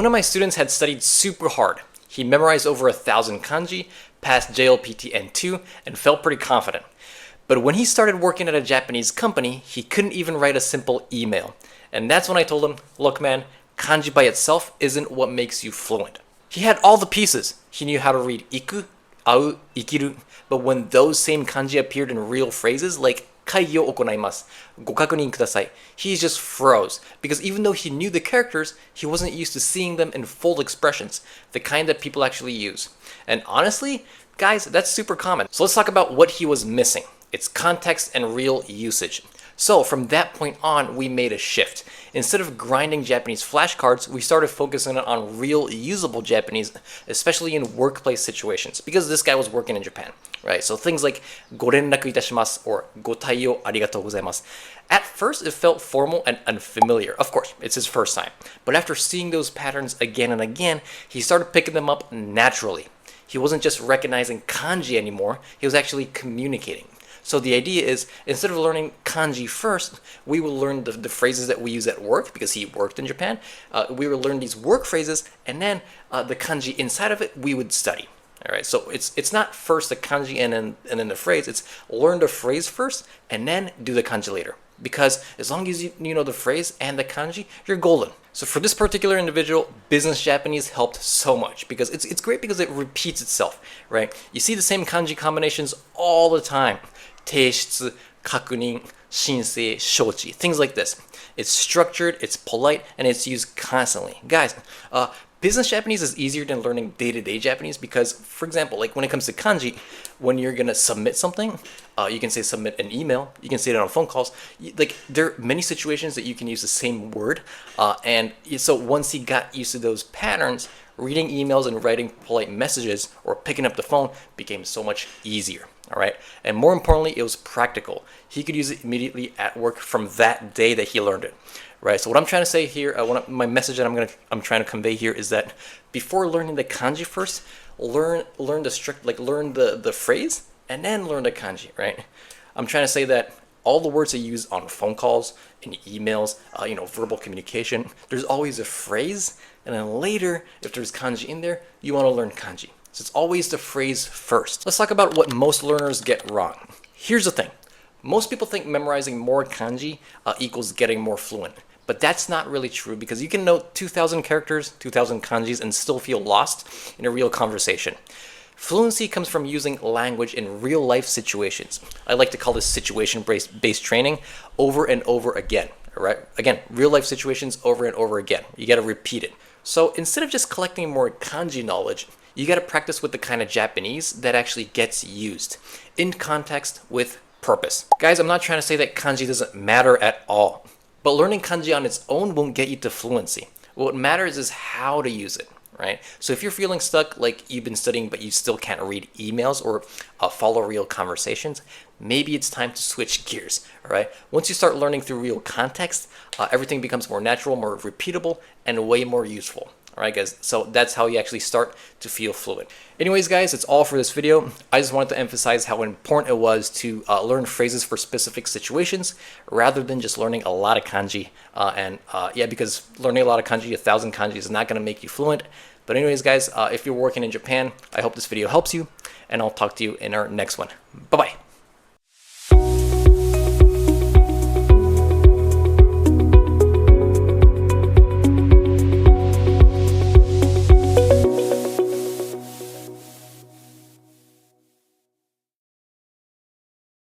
One of my students had studied super hard. He memorized over 1,000 kanji, passed JLPT N2, and felt pretty confident. But when he started working at a Japanese company, he couldn't even write a simple email. And that's when I told him, look man, kanji by itself isn't what makes you fluent. He had all the pieces. He knew how to read iku, au, ikiru, but when those same kanji appeared in real phrases like kai o okonaimasu, go kakunin kudasai, he just froze. Because even though he knew the characters, he wasn't used to seeing them in full expressions, the kind that people actually use. And honestly, guys, that's super common. So let's talk about what he was missing. It's context and real usage. So from that point on, we made a shift. Instead of grinding Japanese flashcards, we started focusing on real usable Japanese, especially in workplace situations, because this guy was working in Japan, right? So things like gorenraku itashimasu or gotai arigatou gozaimasu. At first, it felt formal and unfamiliar. Of course, it's his first time. But after seeing those patterns again and again, he started picking them up naturally. He wasn't just recognizing kanji anymore, he was actually communicating. So the idea is, instead of learning kanji first, we will learn the phrases that we use at work, because he worked in Japan. We will learn these work phrases, and then the kanji inside of it, we would study. All right, so it's not first the kanji and then the phrase. It's learn the phrase first, and then do the kanji later. Because as long as you know the phrase and the kanji, you're golden. So for this particular individual, business Japanese helped so much because it's great because it repeats itself, right? You see the same kanji combinations all the time. 提出, 確認, 申請, 承知, things like this. It's structured, it's polite, and it's used constantly. Guys, business Japanese is easier than learning day-to-day Japanese because, for example, like when it comes to kanji, when you're gonna submit something, you can say submit an email, you can say it on phone calls. Like there are many situations that you can use the same word, and so once he got used to those patterns, reading emails and writing polite messages or picking up the phone became so much easier. All right, and more importantly, it was practical. He could use it immediately at work from that day that he learned it. Right. So what I'm trying to say here, my message that I'm trying to convey here is that before learning the kanji first, learn the phrase and then learn the kanji. Right. I'm trying to say that all the words that you use on phone calls, in emails, verbal communication, there's always a phrase, and then later, if there's kanji in there, you want to learn kanji. So it's always the phrase first. Let's talk about what most learners get wrong. Here's the thing. Most people think memorizing more kanji equals getting more fluent. But that's not really true because you can know 2,000 characters, 2,000 kanjis, and still feel lost in a real conversation. Fluency comes from using language in real life situations. I like to call this situation-based training over and over again. All right? Again, real life situations over and over again. You got to repeat it. So instead of just collecting more kanji knowledge, you got to practice with the kind of Japanese that actually gets used in context with purpose. Guys, I'm not trying to say that kanji doesn't matter at all, but learning kanji on its own won't get you to fluency. What matters is how to use it, right? So if you're feeling stuck, like you've been studying but you still can't read emails or follow real conversations, maybe it's time to switch gears, all right? Once you start learning through real context, everything becomes more natural, more repeatable, and way more useful. All right, guys, so that's how you actually start to feel fluent. Anyways, guys, that's all for this video. I just wanted to emphasize how important it was to learn phrases for specific situations rather than just learning a lot of kanji. Because learning a lot of kanji, 1,000 kanji, is not going to make you fluent. But anyways, guys, if you're working in Japan, I hope this video helps you, and I'll talk to you in our next one. Bye-bye.